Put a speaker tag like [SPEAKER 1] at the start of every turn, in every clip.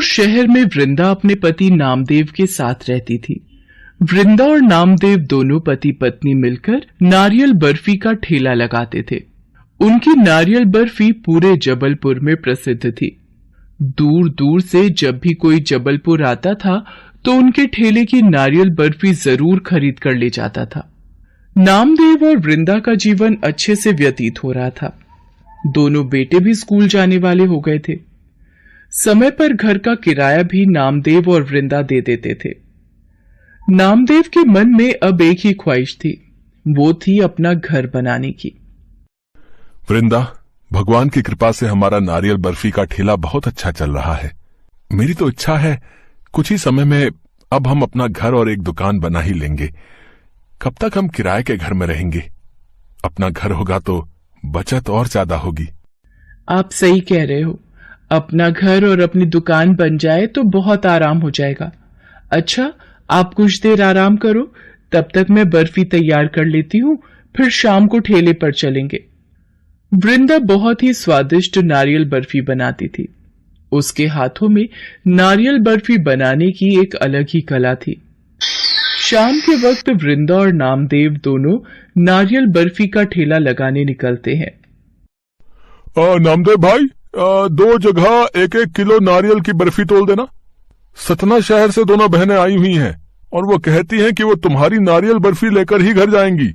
[SPEAKER 1] शहर में वृंदा अपने पति नामदेव के साथ रहती थी। वृंदा और नामदेव दोनों पति पत्नी मिलकर नारियल बर्फी का ठेला लगाते थे। उनकी नारियल बर्फी पूरे जबलपुर में प्रसिद्ध थी। दूर दूर से जब भी कोई जबलपुर आता था तो उनके ठेले की नारियल बर्फी जरूर खरीद कर ले जाता था। नामदेव और वृंदा का जीवन अच्छे से व्यतीत हो रहा था। दोनों बेटे भी स्कूल जाने वाले हो गए थे। समय पर घर का किराया भी नामदेव और वृंदा दे देते थे। नामदेव के मन में अब एक ही ख्वाहिश थी, वो थी अपना घर बनाने की।
[SPEAKER 2] वृंदा, भगवान की कृपा से हमारा नारियल बर्फी का ठेला बहुत अच्छा चल रहा है। मेरी तो इच्छा है कुछ ही समय में अब हम अपना घर और एक दुकान बना ही लेंगे। कब तक हम किराए के घर में रहेंगे? अपना घर होगा तो बचत और ज्यादा होगी।
[SPEAKER 1] आप सही कह रहे हो। अपना घर और अपनी दुकान बन जाए तो बहुत आराम हो जाएगा। अच्छा, आप कुछ देर आराम करो, तब तक मैं बर्फी तैयार कर लेती हूँ, फिर शाम को ठेले पर चलेंगे। वृंदा बहुत ही स्वादिष्ट नारियल बर्फी बनाती थी। उसके हाथों में नारियल बर्फी बनाने की एक अलग ही कला थी। शाम के वक्त वृंदा और नामदेव दोनों नारियल बर्फी का ठेला लगाने निकलते हैं।
[SPEAKER 2] नामदेव भाई, 2 जगह 1-1 किलो नारियल की बर्फी तोल देना। सतना शहर से दोनों बहनें आई हुई हैं और वो कहती हैं कि वो तुम्हारी नारियल बर्फी लेकर ही घर जाएंगी।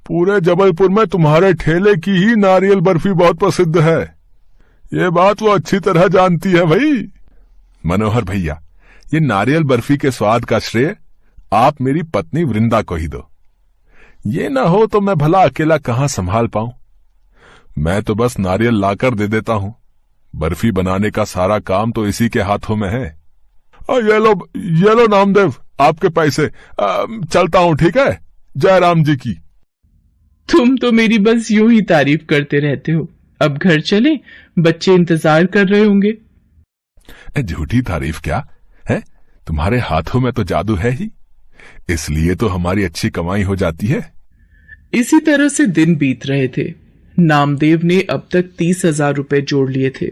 [SPEAKER 2] पूरे जबलपुर में तुम्हारे ठेले की ही नारियल बर्फी बहुत प्रसिद्ध है। ये बात वो अच्छी तरह जानती है भाई। मनोहर भैया, ये नारियल बर्फी के स्वाद का श्रेय आप मेरी पत्नी वृंदा को ही दो। ये ना हो तो मैं भला अकेला कहां संभाल पाऊं। मैं तो बस नारियल लाकर दे देता हूं। बर्फी बनाने का सारा काम तो इसी के हाथों में है। ये लो नामदेव, आपके पैसे। चलता हूं, ठीक है? जय राम जी की।
[SPEAKER 1] तुम तो मेरी बस यूं ही तारीफ करते रहते हो। अब घर चलें, बच्चे इंतजार कर रहे होंगे।
[SPEAKER 2] झूठी तारीफ क्या है? तुम्हारे हाथों में तो जादू है ही, इसलिए तो हमारी अच्छी कमाई हो जाती है।
[SPEAKER 1] इसी तरह से दिन बीत रहे थे। नामदेव ने अब तक 30,000 रुपए जोड़ लिए थे।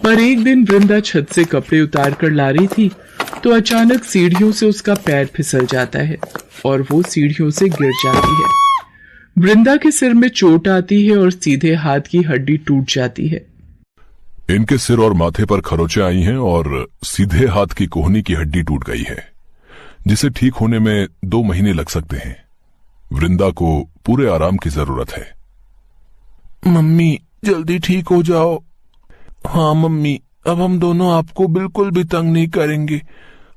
[SPEAKER 1] पर एक दिन वृंदा छत से कपड़े उतार कर ला रही थी तो अचानक सीढ़ियों से उसका पैर फिसल जाता है और वो सीढ़ियों से गिर जाती है। वृंदा के सिर में चोट आती है और सीधे हाथ की हड्डी टूट जाती है।
[SPEAKER 2] इनके सिर और माथे पर खरोंचे आई हैं और सीधे हाथ की कोहनी की हड्डी टूट गई है, जिसे ठीक होने में 2 महीने लग सकते हैं। वृंदा को पूरे आराम की जरूरत है।
[SPEAKER 3] मम्मी, जल्दी ठीक हो जाओ। हाँ मम्मी, अब हम दोनों आपको बिल्कुल भी तंग नहीं करेंगे।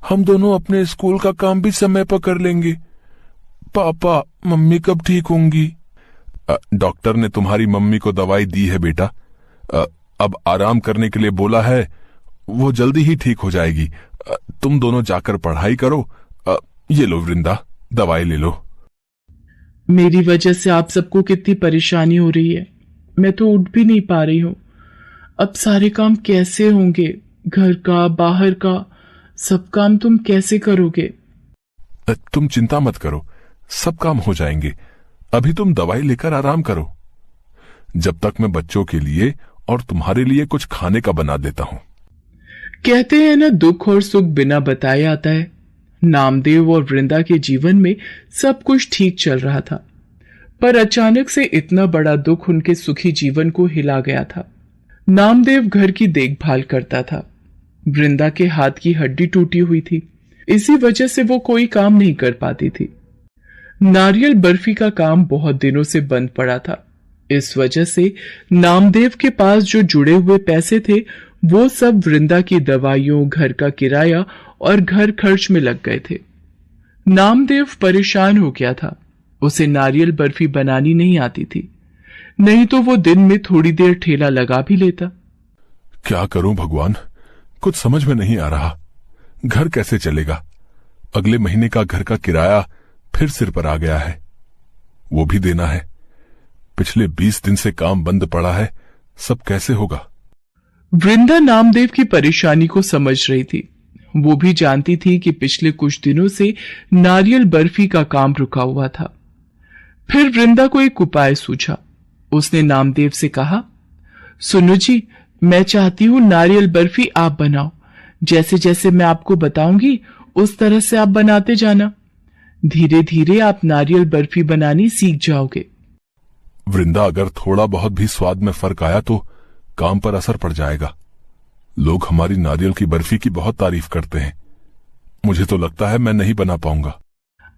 [SPEAKER 3] हम दोनों अपने स्कूल का काम भी समय पर कर लेंगे। पापा, मम्मी कब ठीक होंगी?
[SPEAKER 2] डॉक्टर ने तुम्हारी मम्मी को दवाई दी है बेटा। अब आराम करने के लिए बोला है। वो जल्दी ही ठीक हो जाएगी। तुम दोनों जाकर पढ़ाई करो। ये लो वृंदा, दवाई ले लो।
[SPEAKER 1] मेरी वजह से आप सबको कितनी परेशानी हो रही है। मैं तो उठ भी नहीं पा रही हूँ। अब सारे काम कैसे होंगे? घर का, बाहर का, सब काम तुम कैसे करोगे?
[SPEAKER 2] तुम चिंता मत करो, सब काम हो जाएंगे। अभी तुम दवाई लेकर आराम करो, जब तक मैं बच्चों के लिए और तुम्हारे लिए कुछ खाने का बना देता हूँ।
[SPEAKER 1] कहते हैं ना, दुख और सुख बिना बताए आता है। नामदेव और वृंदा के जीवन में सब कुछ ठीक चल रहा था, पर अचानक से इतना बड़ा दुख उनके सुखी जीवन को हिला गया था। नामदेव घर की देखभाल करता था। वृंदा के हाथ की हड्डी टूटी हुई थी, इसी वजह से वो कोई काम नहीं कर पाती थी। नारियल बर्फी का काम बहुत दिनों से बंद पड़ा था। इस वजह से नामदेव के पास जो जुड़े हुए पैसे थे वो सब वृंदा की दवाइयों, घर का किराया और घर खर्च में लग गए थे। नामदेव परेशान हो गया था। उसे नारियल बर्फी बनानी नहीं आती थी, नहीं तो वो दिन में थोड़ी देर ठेला लगा भी लेता।
[SPEAKER 2] क्या करूं भगवान, कुछ समझ में नहीं आ रहा। घर कैसे चलेगा? अगले महीने का घर का किराया फिर सिर पर आ गया है, वो भी देना है। पिछले 20 दिन से काम बंद पड़ा है, सब कैसे होगा?
[SPEAKER 1] वृंदा नामदेव की परेशानी को समझ रही थी। वो भी जानती थी कि पिछले कुछ दिनों से नारियल बर्फी का काम रुका हुआ था। फिर वृंदा को एक उपाय सूझा। उसने नामदेव से कहा, सुनो जी, मैं चाहती हूं नारियल बर्फी आप बनाओ। जैसे जैसे मैं आपको बताऊंगी उस तरह से आप बनाते जाना। धीरे धीरे आप नारियल बर्फी बनानी सीख जाओगे।
[SPEAKER 2] वृंदा, अगर थोड़ा बहुत भी स्वाद में फर्क आया तो काम पर असर पड़ जाएगा। लोग हमारी नारियल की बर्फी की बहुत तारीफ करते हैं। मुझे तो लगता है मैं नहीं बना पाऊंगा।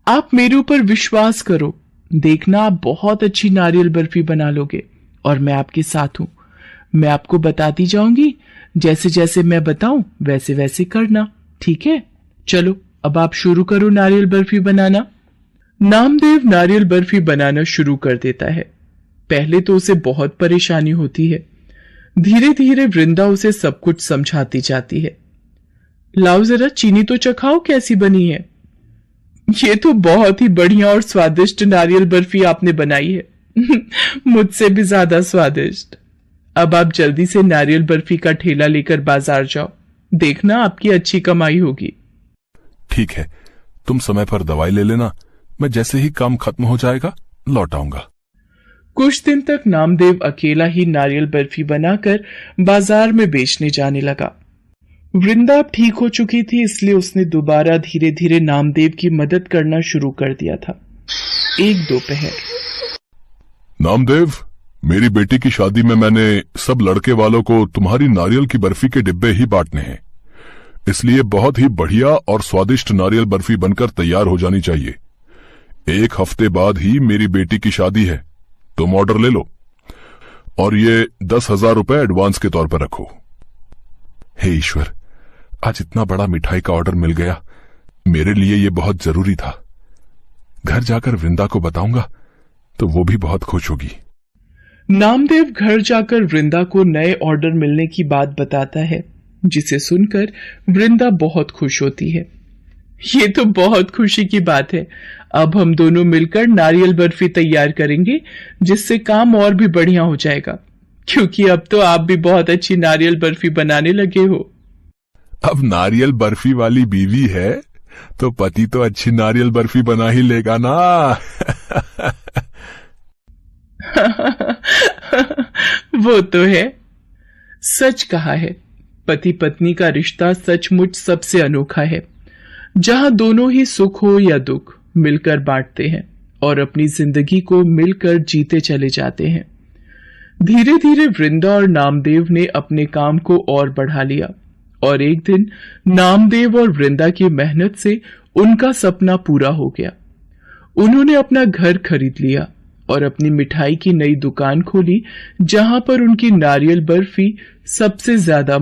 [SPEAKER 1] आप मेरे ऊपर विश्वास करो, देखना आप बहुत अच्छी नारियल बर्फी बना लोगे और मैं आपके साथ हूं। मैं आपको बताती जाऊंगी, जैसे जैसे मैं बताऊं वैसे वैसे करना, ठीक है? चलो अब आप शुरू करो नारियल बर्फी बनाना। नामदेव नारियल बर्फी बनाना शुरू कर देता है। पहले तो उसे बहुत परेशानी होती है। धीरे धीरे वृंदा उसे सब कुछ समझाती जाती है। लाओ जरा चीनी तो चखाओ, कैसी बनी है? ये तो बहुत ही बढ़िया और स्वादिष्ट नारियल बर्फी आपने बनाई है। मुझसे भी ज्यादा स्वादिष्ट। अब आप जल्दी से नारियल बर्फी का ठेला लेकर बाजार जाओ, देखना आपकी अच्छी कमाई होगी।
[SPEAKER 2] ठीक है, तुम समय पर दवाई ले लेना। मैं जैसे ही काम खत्म हो जाएगा लौट आऊंगा।
[SPEAKER 1] कुछ दिन तक नामदेव अकेला ही नारियल बर्फी बनाकर बाजार में बेचने जाने लगा। वृंदा अब ठीक हो चुकी थी, इसलिए उसने दोबारा धीरे धीरे नामदेव की मदद करना शुरू कर दिया था। एक दोपहर।
[SPEAKER 2] नामदेव, मेरी बेटी की शादी में मैंने सब लड़के वालों को तुम्हारी नारियल की बर्फी के डिब्बे ही बांटने हैं, इसलिए बहुत ही बढ़िया और स्वादिष्ट नारियल बर्फी बनकर तैयार हो जानी चाहिए। 1 हफ्ते बाद ही मेरी बेटी की शादी है, तुम ऑर्डर ले लो और ये 10,000 रुपए एडवांस के तौर पर रखो। हे ईश्वर, आज इतना बड़ा मिठाई का ऑर्डर मिल गया। मेरे लिए ये बहुत जरूरी था। घर जाकर वृंदा को बताऊंगा तो वो भी बहुत खुश होगी।
[SPEAKER 1] नामदेव घर जाकर वृंदा को नए ऑर्डर मिलने की बात बताता है, जिसे सुनकर वृंदा बहुत खुश होती है। ये तो बहुत खुशी की बात है। अब हम दोनों मिलकर नारियल बर्फी तैयार करेंगे, जिससे काम और भी बढ़िया हो जाएगा, क्योंकि अब तो आप भी बहुत अच्छी नारियल बर्फी बनाने लगे हो।
[SPEAKER 2] अब नारियल बर्फी वाली बीवी है तो पति तो अच्छी नारियल बर्फी बना ही लेगा ना।
[SPEAKER 1] वो तो है। सच कहा है, पति पत्नी का रिश्ता सचमुच सबसे अनोखा है, जहां दोनों ही सुख हो या दुख मिलकर बांटते हैं और अपनी जिंदगी को मिलकर जीते चले जाते हैं। धीरे धीरे वृंदा और नामदेव ने अपने काम को और बढ़ा लिया और एक दिन नामदेव और वृंदा की मेहनत से उनका सपना पूरा हो गया। उन्होंने अपना घर खरीद लिया और अपनी मिठाई की नई दुकान खोली, जहां पर उनकी नारियल बर्फी सबसे ज्यादा